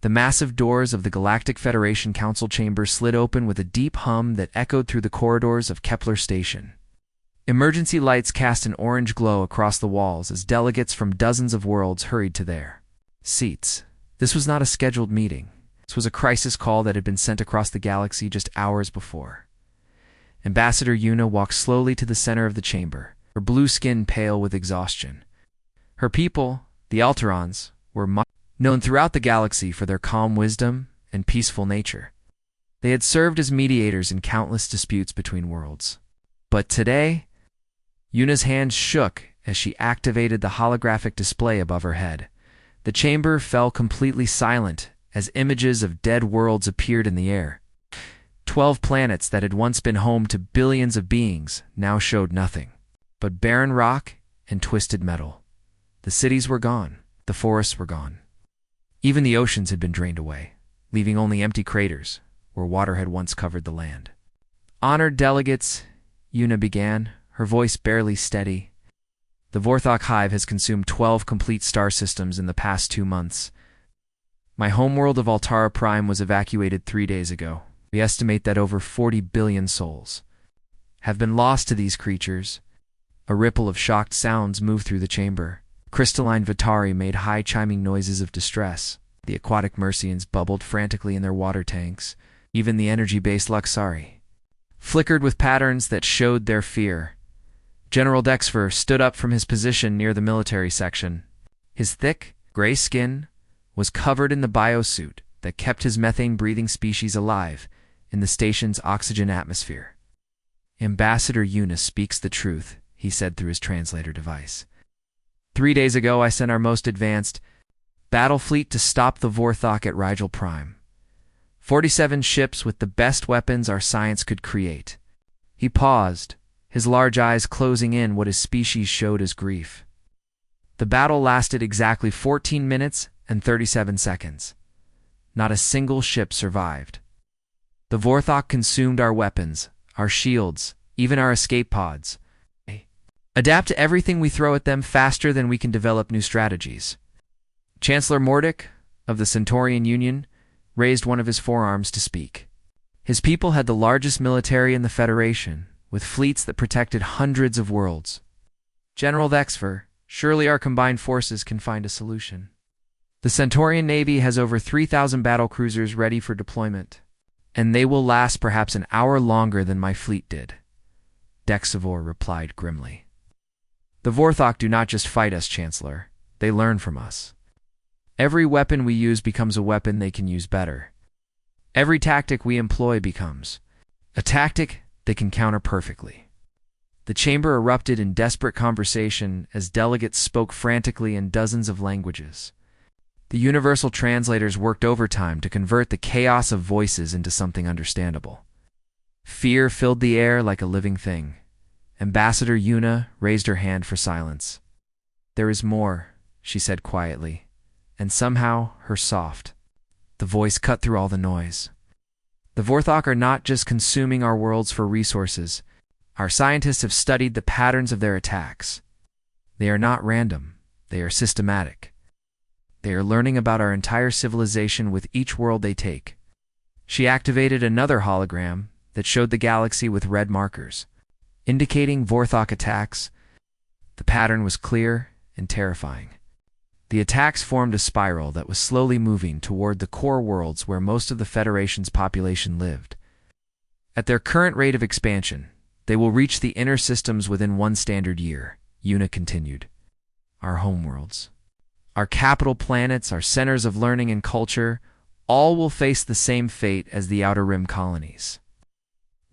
The massive doors of the Galactic Federation Council chamber slid open with a deep hum that echoed through the corridors of Kepler Station. Emergency lights cast an orange glow across the walls as delegates from dozens of worlds hurried to their seats. This was not a scheduled meeting. This was a crisis call that had been sent across the galaxy just hours before. Ambassador Yuna walked slowly to the center of the chamber, her blue skin pale with exhaustion. Her people, the Alterons, were known throughout the galaxy for their calm wisdom and peaceful nature. They had served as mediators in countless disputes between worlds. But today, Yuna's hands shook as she activated the holographic display above her head. The chamber fell completely silent as images of dead worlds appeared in the air. 12 planets that had once been home to billions of beings now showed nothing but barren rock and twisted metal. The cities were gone. The forests were gone. Even the oceans had been drained away, leaving only empty craters where water had once covered the land. Honored delegates, Yuna began, her voice barely steady. The Vorthok Hive has consumed 12 complete star systems in the past 2 months. My homeworld of Altara Prime was evacuated 3 days ago. We estimate that over 40 billion souls have been lost to these creatures. A ripple of shocked sounds moved through the chamber. Crystalline Vitari made high-chiming noises of distress. The aquatic Mercians bubbled frantically in their water tanks. Even the energy-based Luxari flickered with patterns that showed their fear. General Dexfer stood up from his position near the military section. His thick, gray skin was covered in the biosuit that kept his methane-breathing species alive in the station's oxygen atmosphere. Ambassador Yuna speaks the truth, he said through his translator device. 3 days ago, I sent our most advanced battle fleet to stop the Vorthok at Rigel Prime. 47 ships with the best weapons our science could create. He paused, his large eyes closing in what his species showed as grief. The battle lasted exactly 14 minutes and 37 seconds. Not a single ship survived. The Vorthok consumed our weapons, our shields, even our escape pods. Adapt to everything we throw at them faster than we can develop new strategies. Chancellor Mordic, of the Centaurian Union, raised one of his forearms to speak. His people had the largest military in the Federation, with fleets that protected hundreds of worlds. General Dexfer, surely our combined forces can find a solution. The Centaurian Navy has over 3,000 battle cruisers ready for deployment, and they will last perhaps an hour longer than my fleet did. Dexivor replied grimly. The Vorthok do not just fight us, Chancellor. They learn from us. Every weapon we use becomes a weapon they can use better. Every tactic we employ becomes a tactic they can counter perfectly. The chamber erupted in desperate conversation as delegates spoke frantically in dozens of languages. The universal translators worked overtime to convert the chaos of voices into something understandable. Fear filled the air like a living thing. Ambassador Yuna raised her hand for silence. There is more, she said quietly, and somehow her soft. The voice cut through all the noise. The Vorthok are not just consuming our worlds for resources. Our scientists have studied the patterns of their attacks. They are not random. They are systematic. They are learning about our entire civilization with each world they take. She activated another hologram that showed the galaxy with red markers, indicating Vorthok attacks. The pattern was clear and terrifying. The attacks formed a spiral that was slowly moving toward the core worlds where most of the Federation's population lived. At their current rate of expansion, they will reach the inner systems within 1 standard year, Yuna continued. Our homeworlds, our capital planets, our centers of learning and culture, all will face the same fate as the Outer Rim colonies.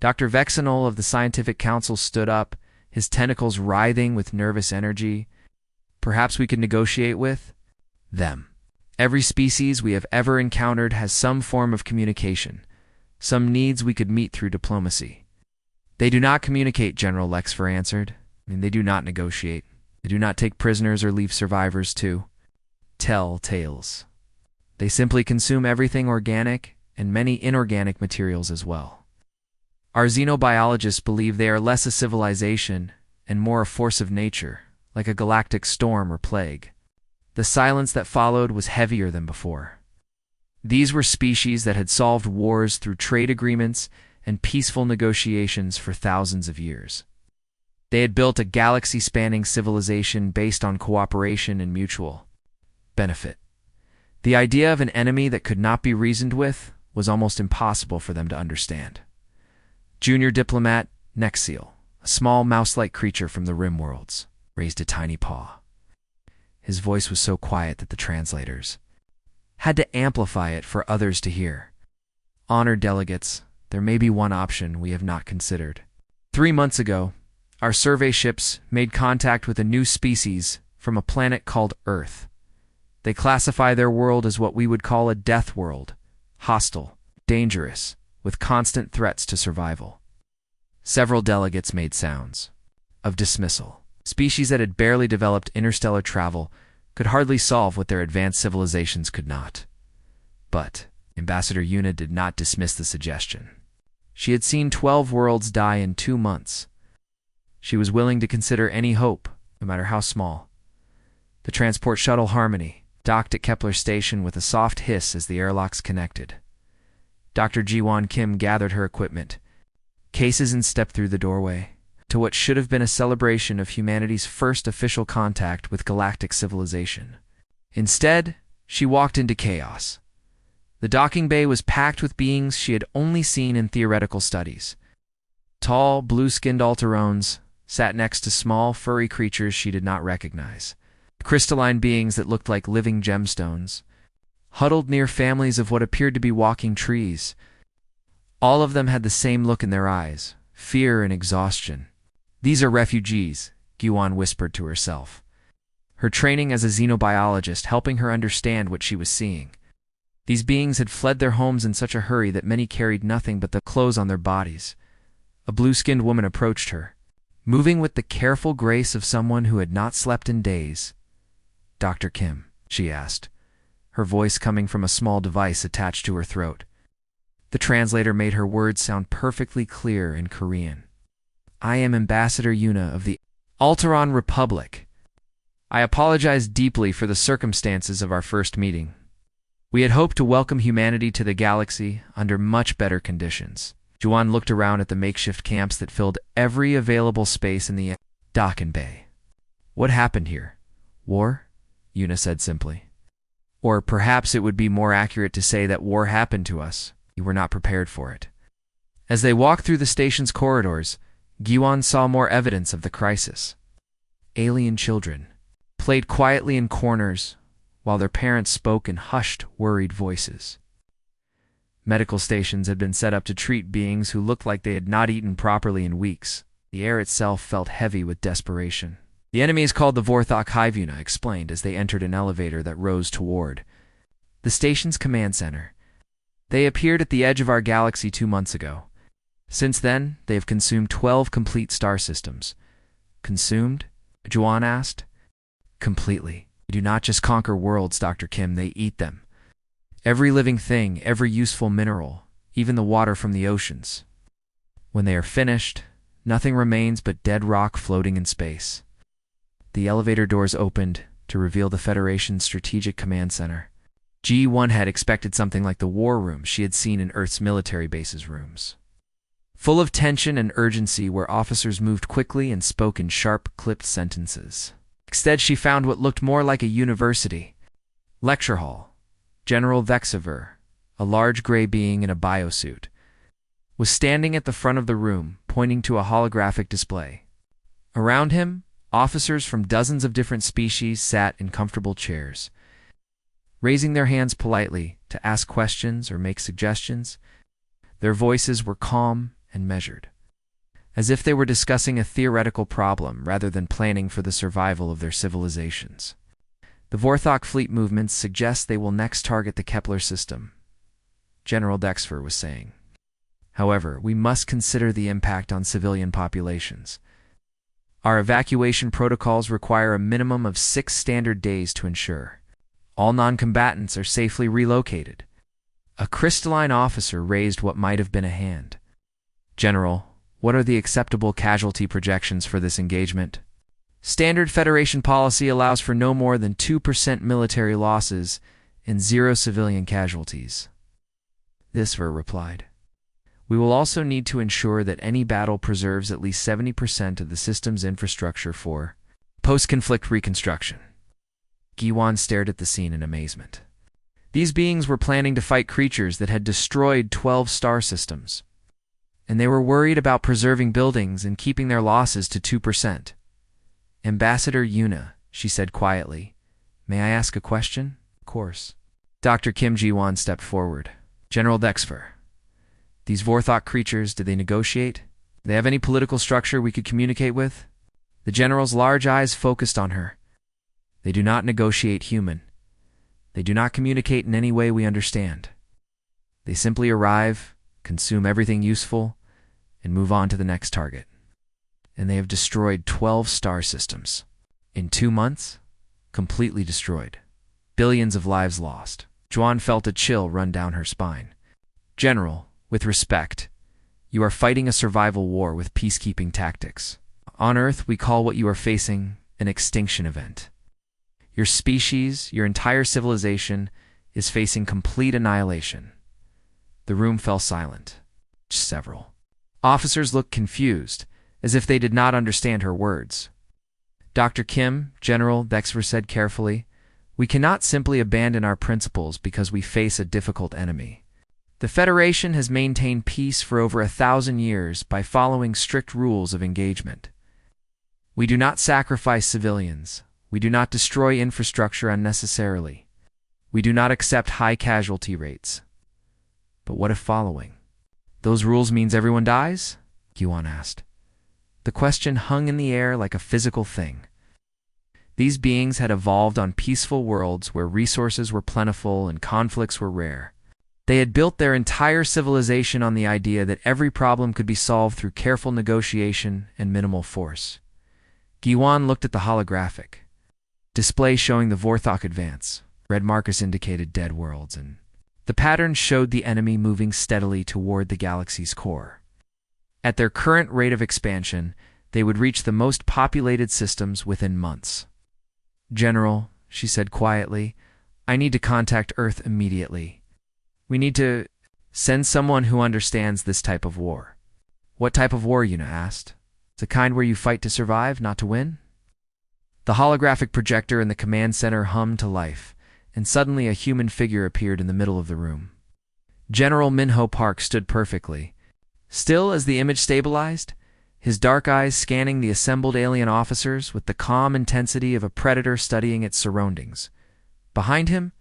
Dr. Vexenol of the Scientific Council stood up, his tentacles writhing with nervous energy. Perhaps we could negotiate with them. Every species we have ever encountered has some form of communication, some needs we could meet through diplomacy. They do not communicate, General Lexfer answered. They do not negotiate. They do not take prisoners or leave survivors to tell tales. They simply consume everything organic and many inorganic materials as well. Our xenobiologists believe they are less a civilization and more a force of nature, like a galactic storm or plague. The silence that followed was heavier than before. These were species that had solved wars through trade agreements and peaceful negotiations for thousands of years. They had built a galaxy-spanning civilization based on cooperation and mutual benefit. The idea of an enemy that could not be reasoned with was almost impossible for them to understand. Junior diplomat Nexiel, a small mouse-like creature from the Rim worlds, raised a tiny paw. His voice was so quiet that the translators had to amplify it for others to hear. Honored delegates, there may be one option we have not considered. 3 months ago, our survey ships made contact with a new species from a planet called Earth. They classify their world as what we would call a death world, hostile, dangerous, with constant threats to survival. Several delegates made sounds of dismissal. Species that had barely developed interstellar travel could hardly solve what their advanced civilizations could not. But Ambassador Yuna did not dismiss the suggestion. She had seen 12 worlds die in 2 months. She was willing to consider any hope, no matter how small. The transport shuttle Harmony docked at Kepler Station with a soft hiss as the airlocks connected. Dr. Jiwon Kim gathered her equipment, cases, and stepped through the doorway to what should have been a celebration of humanity's first official contact with galactic civilization. Instead, she walked into chaos. The docking bay was packed with beings she had only seen in theoretical studies. Tall, blue-skinned Alterones sat next to small, furry creatures she did not recognize. Crystalline beings that looked like living gemstones, huddled near families of what appeared to be walking trees. All of them had the same look in their eyes, fear and exhaustion. "These are refugees," Gyuan whispered to herself, her training as a xenobiologist helping her understand what she was seeing. These beings had fled their homes in such a hurry that many carried nothing but the clothes on their bodies. A blue-skinned woman approached her, moving with the careful grace of someone who had not slept in days. "Dr. Kim," she asked, her voice coming from a small device attached to her throat. The translator made her words sound perfectly clear in Korean. "I am Ambassador Yuna of the Alteron Republic. I apologize deeply for the circumstances of our first meeting. We had hoped to welcome humanity to the galaxy under much better conditions." Juan looked around at the makeshift camps that filled every available space in the docking bay. "What happened here? War?" Yuna said simply. "Or perhaps it would be more accurate to say that war happened to us. We were not prepared for it." As they walked through the station's corridors, Gyuan saw more evidence of the crisis. Alien children played quietly in corners while their parents spoke in hushed, worried voices. Medical stations had been set up to treat beings who looked like they had not eaten properly in weeks. The air itself felt heavy with desperation. "The enemy is called the Vorthok Hive," Yuna explained as they entered an elevator that rose toward the station's command center. "They appeared at the edge of our galaxy 2 months ago. Since then, they have consumed 12 complete star systems." "Consumed?" Juan asked. "Completely. They do not just conquer worlds, Dr. Kim, they eat them. Every living thing, every useful mineral, even the water from the oceans. When they are finished, nothing remains but dead rock floating in space." The elevator doors opened to reveal the Federation's Strategic Command Center. G1 had expected something like the war room she had seen in Earth's military bases rooms, full of tension and urgency where officers moved quickly and spoke in sharp, clipped sentences. Instead, she found what looked more like a university lecture hall. General Vexiver, a large gray being in a biosuit, was standing at the front of the room, pointing to a holographic display. Around him, officers from dozens of different species sat in comfortable chairs, raising their hands politely to ask questions or make suggestions. Their voices were calm and measured, as if they were discussing a theoretical problem rather than planning for the survival of their civilizations. "The Vorthok fleet movements suggest they will next target the Kepler system," General Dexfer was saying. "However, we must consider the impact on civilian populations. Our evacuation protocols require a minimum of 6 standard days to ensure all non-combatants are safely relocated." A crystalline officer raised what might have been a hand. "General, what are the acceptable casualty projections for this engagement?" "Standard Federation policy allows for no more than 2% military losses and 0 civilian casualties. This Ver replied. We will also need to ensure that any battle preserves at least 70% of the system's infrastructure for post-conflict reconstruction. Giwan stared at the scene in amazement. These beings were planning to fight creatures that had destroyed 12 star systems, and they were worried about preserving buildings and keeping their losses to 2%. Ambassador Yuna, she said quietly, may I ask a question? Of course. Dr. Kim Ji-won stepped forward. General Dexfer, these Vorthok creatures, did they negotiate? Do they have any political structure we could communicate with? The general's large eyes focused on her. They do not negotiate human. They do not communicate in any way we understand. They simply arrive, consume everything useful, and move on to the next target. And they have destroyed 12 star systems. In 2 months, completely destroyed. Billions of lives lost. Juan felt a chill run down her spine. General, with respect, you are fighting a survival war with peacekeeping tactics. On Earth, we call what you are facing an extinction event. Your species, your entire civilization, is facing complete annihilation. The room fell silent. Several officers looked confused, as if they did not understand her words. Dr. Kim, General Dexter said carefully, we cannot simply abandon our principles because we face a difficult enemy. The Federation has maintained peace for over 1,000 years by following strict rules of engagement. We do not sacrifice civilians. We do not destroy infrastructure unnecessarily. We do not accept high casualty rates. But what if following those rules means everyone dies? Yuan asked. The question hung in the air like a physical thing. These beings had evolved on peaceful worlds where resources were plentiful and conflicts were rare. They had built their entire civilization on the idea that every problem could be solved through careful negotiation and minimal force. Giwan looked at the holographic display showing the Vorthok advance. Red markers indicated dead worlds, and the pattern showed the enemy moving steadily toward the galaxy's core. At their current rate of expansion, they would reach the most populated systems within months. General, she said quietly, I need to contact Earth immediately. We need to send someone who understands this type of war. What type of war? Yuna asked. The kind where you fight to survive, not to win? The holographic projector in the command center hummed to life, and suddenly a human figure appeared in the middle of the room. General Minho Park stood perfectly, still as the image stabilized, his dark eyes scanning the assembled alien officers with the calm intensity of a predator studying its surroundings. Behind him,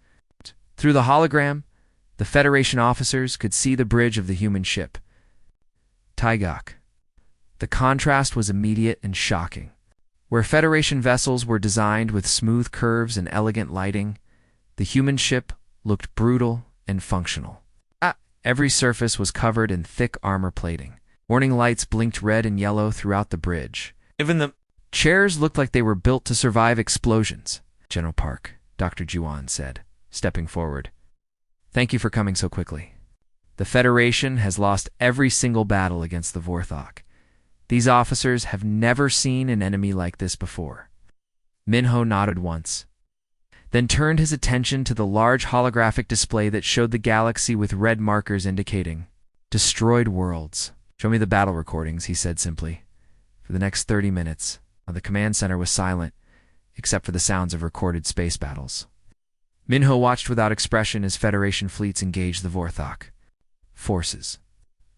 through the hologram, the Federation officers could see the bridge of the human ship. Taigak. The contrast was immediate and shocking. Where Federation vessels were designed with smooth curves and elegant lighting, the human ship looked brutal and functional. Every surface was covered in thick armor plating. Warning lights blinked red and yellow throughout the bridge. Even the chairs looked like they were built to survive explosions. General Park, Dr. Juan said, stepping forward. Thank you for coming so quickly. The Federation has lost every single battle against the Vorthok. These officers have never seen an enemy like this before. Minho nodded once, then turned his attention to the large holographic display that showed the galaxy with red markers indicating destroyed worlds. Show me the battle recordings, he said simply. For the next 30 minutes, the command center was silent, except for the sounds of recorded space battles. Minho watched without expression as Federation fleets engaged the Vorthok forces.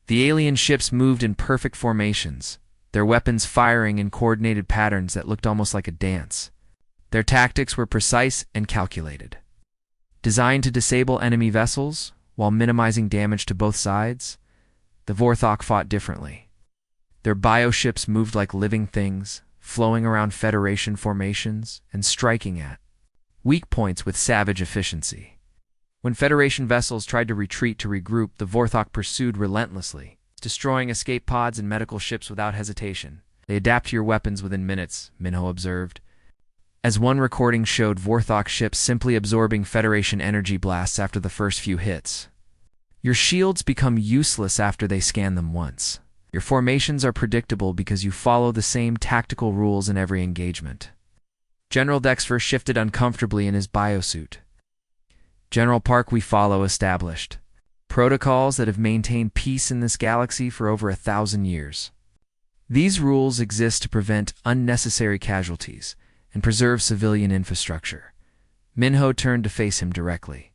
The alien ships moved in perfect formations, their weapons firing in coordinated patterns that looked almost like a dance. Their tactics were precise and calculated. Designed to disable enemy vessels while minimizing damage to both sides, the Vorthok fought differently. Their bioships moved like living things, flowing around Federation formations and striking at weak points with savage efficiency. When Federation vessels tried to retreat to regroup, the Vorthok pursued relentlessly, destroying escape pods and medical ships without hesitation. They adapt to your weapons within minutes, Minho observed, as one recording showed Vorthok ships simply absorbing Federation energy blasts after the first few hits. Your shields become useless after they scan them once. Your formations are predictable because you follow the same tactical rules in every engagement. General Dexter shifted uncomfortably in his biosuit. General Park, we follow established protocols that have maintained peace in this galaxy for over 1,000 years. These rules exist to prevent unnecessary casualties and preserve civilian infrastructure. Minho turned to face him directly.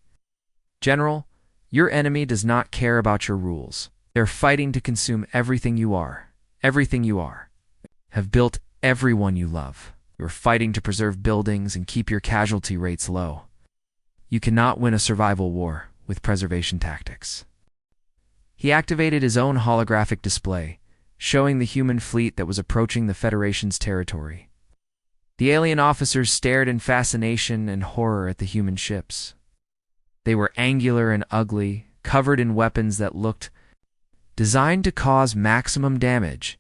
General, your enemy does not care about your rules. They're fighting to consume everything you are. Everything you are. Have built everyone you love. You're fighting to preserve buildings and keep your casualty rates low. You cannot win a survival war with preservation tactics. He activated his own holographic display, showing the human fleet that was approaching the Federation's territory. The alien officers stared in fascination and horror at the human ships. They were angular and ugly, covered in weapons that looked designed to cause maximum damage.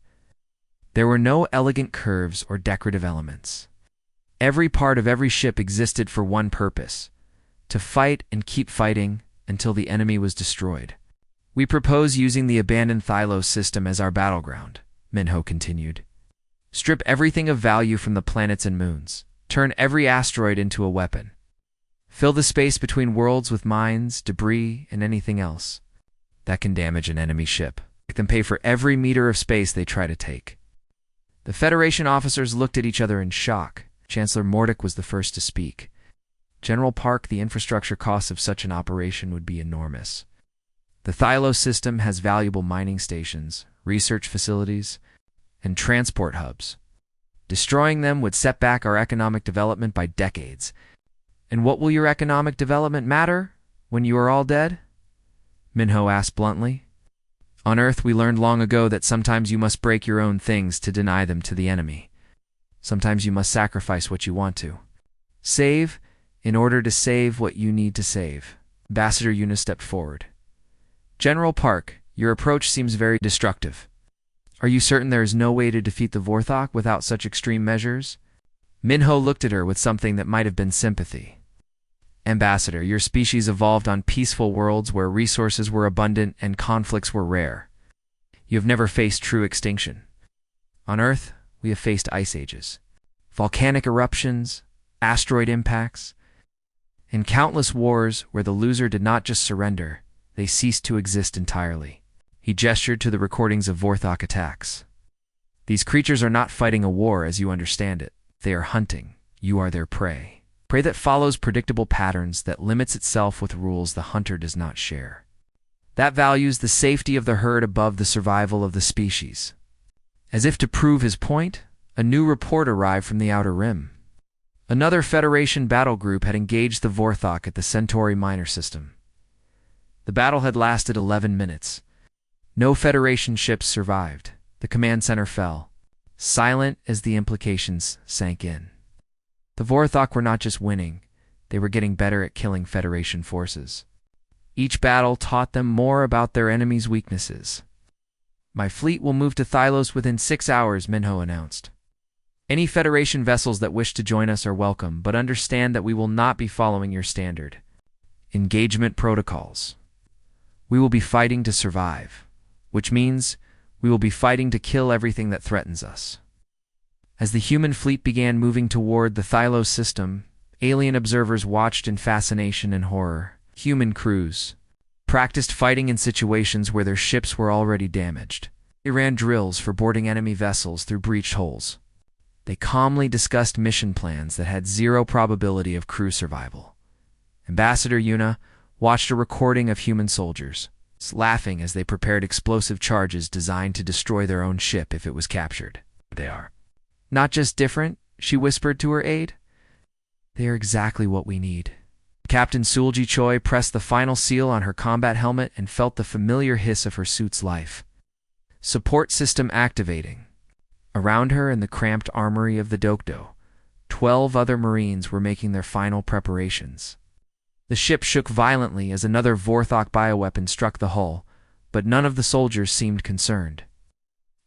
There were no elegant curves or decorative elements. Every part of every ship existed for one purpose: to fight and keep fighting until the enemy was destroyed. We propose using the abandoned Thylos system as our battleground, Minho continued. Strip everything of value from the planets and moons. Turn every asteroid into a weapon. Fill the space between worlds with mines, debris, and anything else that can damage an enemy ship. Make them pay for every meter of space they try to take. The Federation officers looked at each other in shock. Chancellor Mordick was the first to speak. General Park, the infrastructure costs of such an operation would be enormous. The Thylos system has valuable mining stations, research facilities, and transport hubs. Destroying them would set back our economic development by decades. And what will your economic development matter when you are all dead? Minho asked bluntly. On Earth, we learned long ago that sometimes you must break your own things to deny them to the enemy. Sometimes you must sacrifice what you want to. Save in order to save what you need to save. Ambassador Yuna stepped forward. General Park, your approach seems very destructive. Are you certain there is no way to defeat the Vorthok without such extreme measures? Minho looked at her with something that might have been sympathy. Ambassador, your species evolved on peaceful worlds where resources were abundant and conflicts were rare. You have never faced true extinction. On Earth, we have faced ice ages, volcanic eruptions, asteroid impacts, and countless wars where the loser did not just surrender, they ceased to exist entirely. He gestured to the recordings of Vorthok attacks. These creatures are not fighting a war as you understand it. They are hunting. You are their prey. Prey that follows predictable patterns, that limits itself with rules the hunter does not share. That values the safety of the herd above the survival of the species. As if to prove his point, a new report arrived from the Outer Rim. Another Federation battle group had engaged the Vorthok at the Centauri minor system. The battle had lasted 11 minutes. No Federation ships survived. The command center fell, silent as the implications sank in. The Vorthok were not just winning, they were getting better at killing Federation forces. Each battle taught them more about their enemy's weaknesses. My fleet will move to Thylos within 6 hours, Minho announced. Any Federation vessels that wish to join us are welcome, but understand that we will not be following your standard engagement protocols. We will be fighting to survive, which means we will be fighting to kill everything that threatens us. As the human fleet began moving toward the Thylos system, alien observers watched in fascination and horror. Human crews practiced fighting in situations where their ships were already damaged. They ran drills for boarding enemy vessels through breached holes. They calmly discussed mission plans that had zero probability of crew survival. Ambassador Yuna watched a recording of human soldiers, laughing as they prepared explosive charges designed to destroy their own ship if it was captured. They are not just different, she whispered to her aide. They are exactly what we need. Captain Sulji Choi pressed the final seal on her combat helmet and felt the familiar hiss of her suit's life. Support system activating. Around her in the cramped armory of the Dokdo, 12 other Marines were making their final preparations. The ship shook violently as another Vorthok bioweapon struck the hull, but none of the soldiers seemed concerned.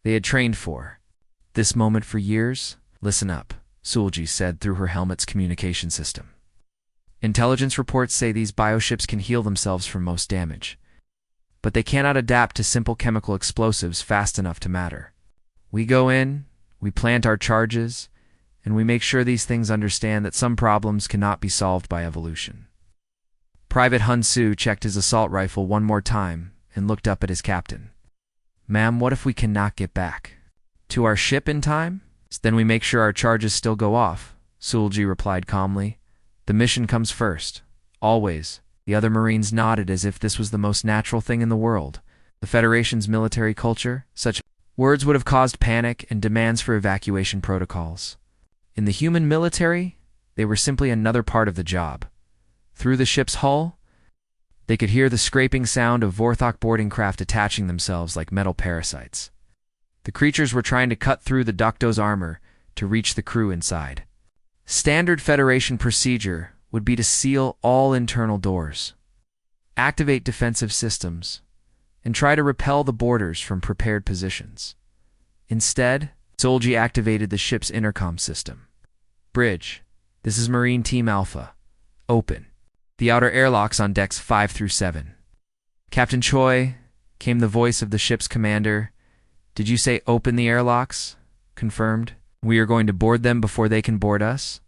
They had trained for this moment for years. Listen up, Sulji said through her helmet's communication system. Intelligence reports say these bioships can heal themselves from most damage, but they cannot adapt to simple chemical explosives fast enough to matter. We go in, we plant our charges, and we make sure these things understand that some problems cannot be solved by evolution. Private Hun-Soo checked his assault rifle one more time and looked up at his captain. "Ma'am, what if we cannot get back to our ship in time? Then we make sure our charges still go off," Sulji replied calmly. "The mission comes first. Always." The other Marines nodded as if this was the most natural thing in the world. The Federation's military culture, such words would have caused panic and demands for evacuation protocols. In the human military, they were simply another part of the job. Through the ship's hull, they could hear the scraping sound of Vorthok boarding craft attaching themselves like metal parasites. The creatures were trying to cut through the Ducto's armor to reach the crew inside. Standard Federation procedure would be to seal all internal doors, activate defensive systems, and try to repel the boarders from prepared positions. Instead, Solji activated the ship's intercom system. "Bridge, this is Marine Team Alpha. Open the outer airlocks on decks 5 through 7. "Captain Choi," came the voice of the ship's commander. "Did you say open the airlocks?" "Confirmed. We are going to board them before they can board us."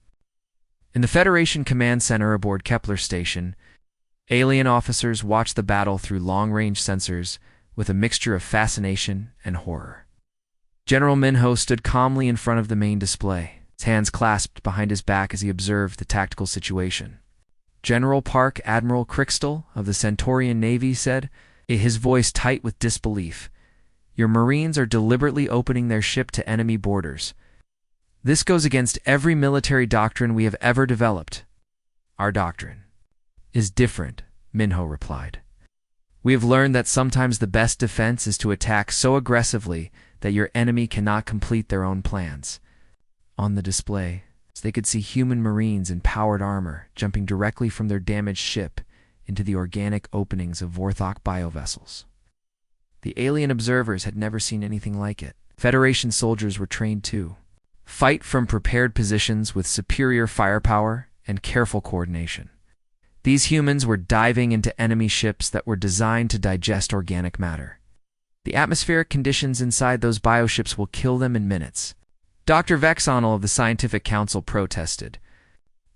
In the Federation Command Center aboard Kepler Station, alien officers watched the battle through long-range sensors with a mixture of fascination and horror. General Minho stood calmly in front of the main display, his hands clasped behind his back as he observed the tactical situation. General Park Admiral Crixtal of the Centaurian Navy said, his voice tight with disbelief, "Your Marines are deliberately opening their ship to enemy boarders. This goes against every military doctrine we have ever developed." "Our doctrine is different," Minho replied. "We have learned that sometimes the best defense is to attack so aggressively that your enemy cannot complete their own plans." On the display, they could see human Marines in powered armor jumping directly from their damaged ship into the organic openings of Vorthok biovessels. The alien observers had never seen anything like it. Federation soldiers were trained too. Fight from prepared positions with superior firepower and careful coordination. These humans were diving into enemy ships that were designed to digest organic matter. The atmospheric conditions inside those bioships will kill them in minutes. Dr. Vexonal of the Scientific Council protested.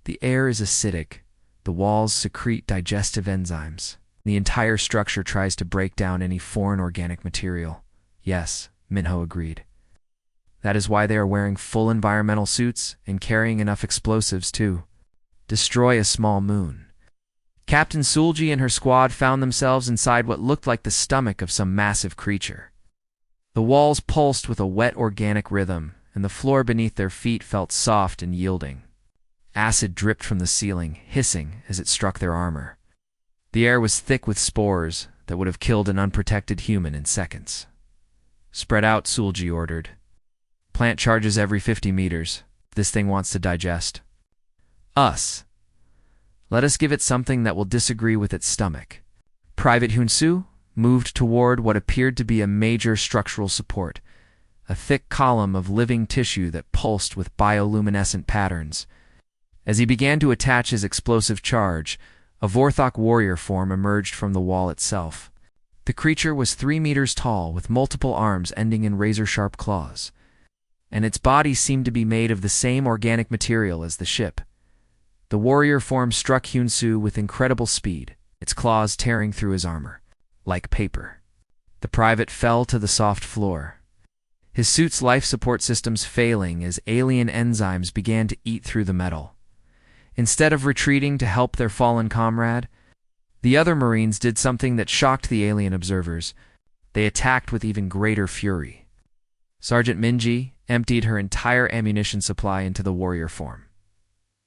"The air is acidic. The walls secrete digestive enzymes. The entire structure tries to break down any foreign organic material." "Yes," Minho agreed. "That is why they are wearing full environmental suits and carrying enough explosives to destroy a small moon." Captain Sulji and her squad found themselves inside what looked like the stomach of some massive creature. The walls pulsed with a wet organic rhythm, and the floor beneath their feet felt soft and yielding. Acid dripped from the ceiling, hissing as it struck their armor. The air was thick with spores that would have killed an unprotected human in seconds. "Spread out," Sulji ordered. "Plant charges every 50 meters. This thing wants to digest us. Let us give it something that will disagree with its stomach." Private Hun-Soo moved toward what appeared to be a major structural support, a thick column of living tissue that pulsed with bioluminescent patterns. As he began to attach his explosive charge, a Vorthok warrior form emerged from the wall itself. The creature was 3 meters tall, with multiple arms ending in razor-sharp claws, and its body seemed to be made of the same organic material as the ship. The warrior form struck Hun-Soo with incredible speed, its claws tearing through his armor like paper. The private fell to the soft floor, his suit's life support systems failing as alien enzymes began to eat through the metal. Instead of retreating to help their fallen comrade, the other Marines did something that shocked the alien observers. They attacked with even greater fury. Sergeant Minji emptied her entire ammunition supply into the warrior form,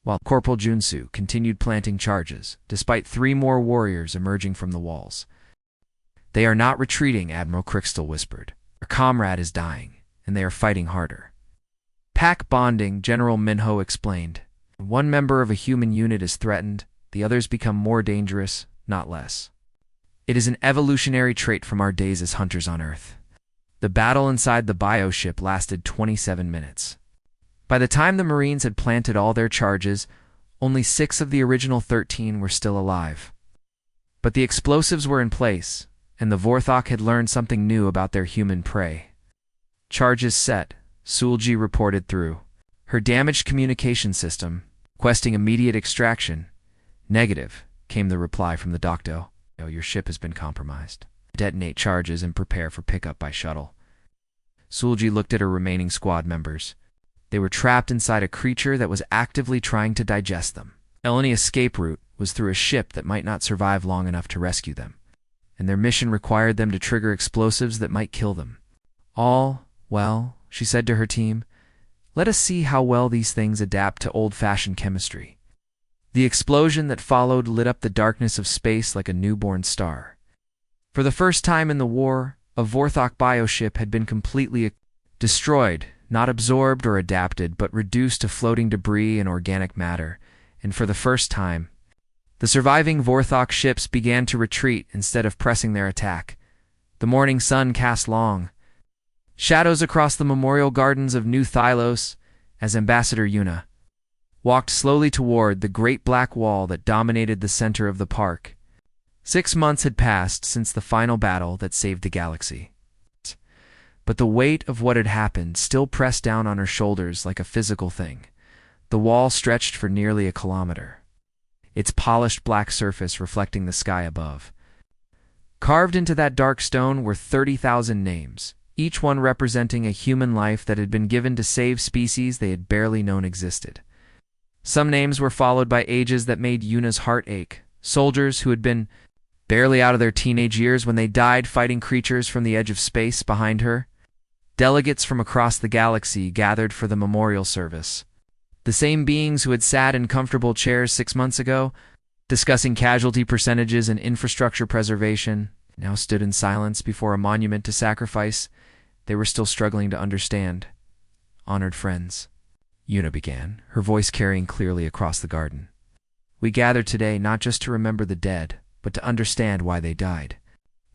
while Corporal Junsu continued planting charges, despite 3 more warriors emerging from the walls. "They are not retreating," Admiral Crixtal whispered. "Their comrade is dying, and they are fighting harder." "Pack bonding," General Minho explained. "When one member of a human unit is threatened, the others become more dangerous, not less. It is an evolutionary trait from our days as hunters on Earth." The battle inside the bioship lasted 27 minutes. By the time the Marines had planted all their charges, only 6 of the original 13 were still alive. But the explosives were in place, and the Vorthok had learned something new about their human prey. "Charges set," Sulji reported through her damaged communication system, requesting immediate extraction. "Negative. came the reply from the doctor. Your ship has been compromised. Detonate charges and prepare for pickup by shuttle. Sulji looked at her remaining squad members. They were trapped inside a creature that was actively trying to digest them. The only escape route was through a ship that might not survive long enough to rescue them, and their mission required them to trigger explosives that might kill them. All well, she said to her team. Let us see how well these things adapt to old-fashioned chemistry. The explosion that followed lit up the darkness of space like a newborn star. For the first time in the war, a Vorthok bioship had been completely destroyed, not absorbed or adapted, but reduced to floating debris and organic matter, and for the first time, the surviving Vorthok ships began to retreat instead of pressing their attack. The morning sun cast long shadows across the memorial gardens of New Thylos as Ambassador Yuna walked slowly toward the great black wall that dominated the center of the park. 6 months had passed since the final battle that saved the galaxy. But the weight of what had happened still pressed down on her shoulders like a physical thing. The wall stretched for nearly a kilometer, its polished black surface reflecting the sky above. Carved into that dark stone were 30,000 names, each one representing a human life that had been given to save species they had barely known existed. Some names were followed by ages that made Yuna's heart ache, soldiers who had been barely out of their teenage years when they died fighting creatures from the edge of space behind her. Delegates from across the galaxy gathered for the memorial service. The same beings who had sat in comfortable chairs 6 months ago, discussing casualty percentages and infrastructure preservation, now stood in silence before a monument to sacrifice they were still struggling to understand. Honored friends, Yuna began, her voice carrying clearly across the garden. We gathered today not just to remember the dead, but to understand why they died.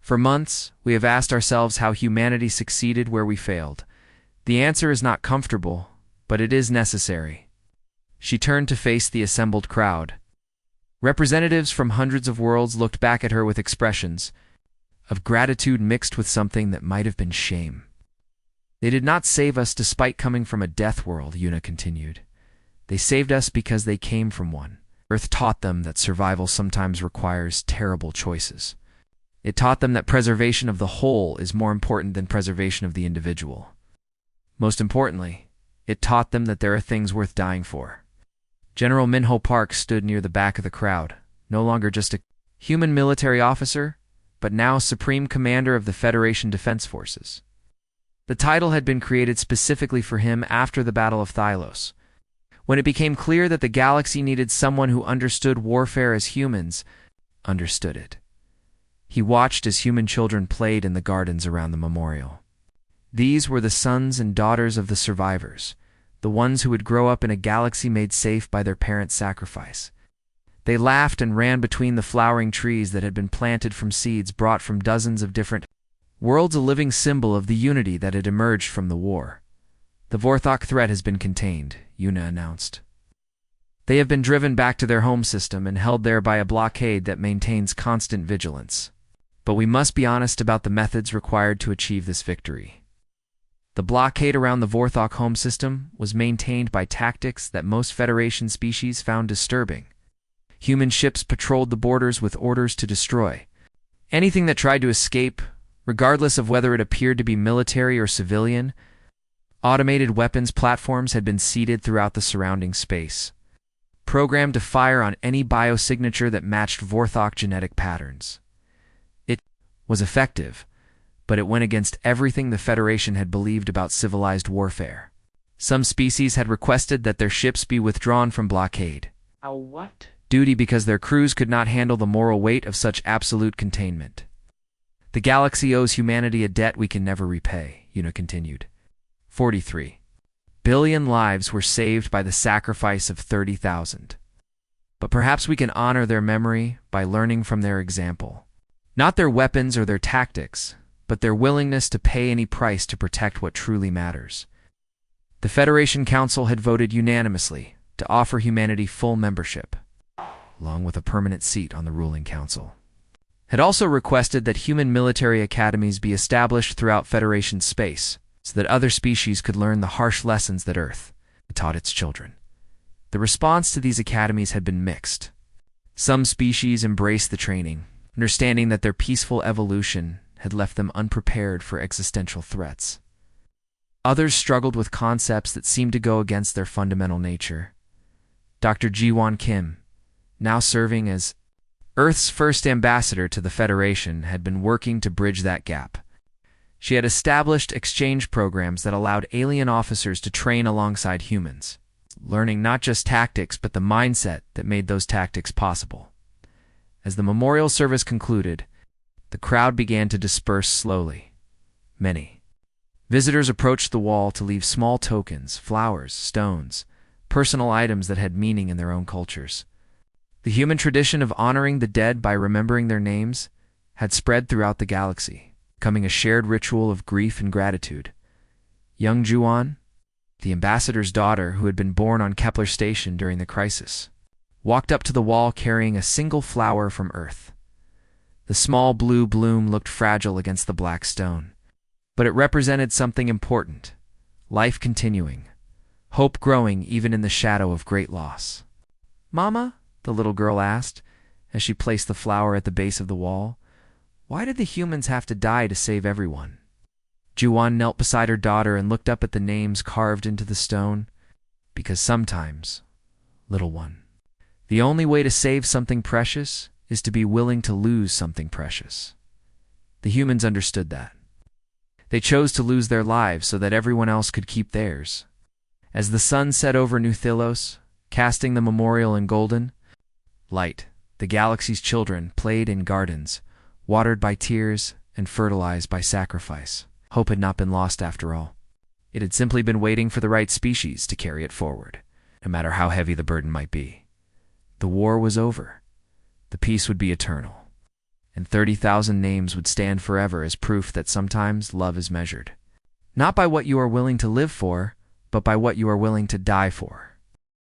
For months, we have asked ourselves how humanity succeeded where we failed. The answer is not comfortable, but it is necessary. She turned to face the assembled crowd. Representatives from hundreds of worlds looked back at her with expressions of gratitude mixed with something that might have been shame. They did not save us despite coming from a death world, Yuna continued. They saved us because they came from one. Earth taught them that survival sometimes requires terrible choices. It taught them that preservation of the whole is more important than preservation of the individual. Most importantly, it taught them that there are things worth dying for. General Minho Park stood near the back of the crowd, no longer just a human military officer, but now Supreme Commander of the Federation Defense Forces. The title had been created specifically for him after the Battle of Thylos. When it became clear that the galaxy needed someone who understood warfare as humans understood it. He watched as human children played in the gardens around the memorial. These were the sons and daughters of the survivors, the ones who would grow up in a galaxy made safe by their parents' sacrifice. They laughed and ran between the flowering trees that had been planted from seeds brought from dozens of different worlds, a living symbol of the unity that had emerged from the war. The Vorthok threat has been contained, Yuna announced. They have been driven back to their home system and held there by a blockade that maintains constant vigilance. But we must be honest about the methods required to achieve this victory. The blockade around the Vorthok home system was maintained by tactics that most Federation species found disturbing. Human ships patrolled the borders with orders to destroy anything that tried to escape, regardless of whether it appeared to be military or civilian. Automated weapons platforms had been seeded throughout the surrounding space, programmed to fire on any biosignature that matched Vorthok genetic patterns. It was effective, but it went against everything the Federation had believed about civilized warfare. Some species had requested that their ships be withdrawn from blockade. What? Duty because their crews could not handle the moral weight of such absolute containment. The galaxy owes humanity a debt we can never repay, Yuna continued. 43 billion lives were saved by the sacrifice of 30,000. But perhaps we can honor their memory by learning from their example. Not their weapons or their tactics, but their willingness to pay any price to protect what truly matters. The Federation Council had voted unanimously to offer humanity full membership, along with a permanent seat on the ruling council. Had also requested that human military academies be established throughout Federation space, so that other species could learn the harsh lessons that Earth taught its children. The response to these academies had been mixed. Some species embraced the training, understanding that their peaceful evolution had left them unprepared for existential threats. Others struggled with concepts that seemed to go against their fundamental nature. Dr. Ji-won Kim, now serving as Earth's first ambassador to the Federation, had been working to bridge that gap. She had established exchange programs that allowed alien officers to train alongside humans, learning not just tactics but the mindset that made those tactics possible. As the memorial service concluded, the crowd began to disperse slowly. Many visitors approached the wall to leave small tokens, flowers, stones, personal items that had meaning in their own cultures. The human tradition of honoring the dead by remembering their names had spread throughout the galaxy, becoming a shared ritual of grief and gratitude. Young Juan, the ambassador's daughter who had been born on Kepler Station during the crisis, walked up to the wall carrying a single flower from Earth. The small blue bloom looked fragile against the black stone, but it represented something important: life continuing, hope growing even in the shadow of great loss. "Mama," the little girl asked, as she placed the flower at the base of the wall, "why did the humans have to die to save everyone?" Juan knelt beside her daughter and looked up at the names carved into the stone. "Because sometimes, little one, the only way to save something precious is to be willing to lose something precious." The humans understood that. They chose to lose their lives so that everyone else could keep theirs. As the sun set over New Thylos, casting the memorial in golden light, the galaxy's children played in gardens, watered by tears and fertilized by sacrifice. Hope had not been lost after all. It had simply been waiting for the right species to carry it forward, no matter how heavy the burden might be. The war was over. The peace would be eternal. And 30,000 names would stand forever as proof that sometimes love is measured not by what you are willing to live for, but by what you are willing to die for.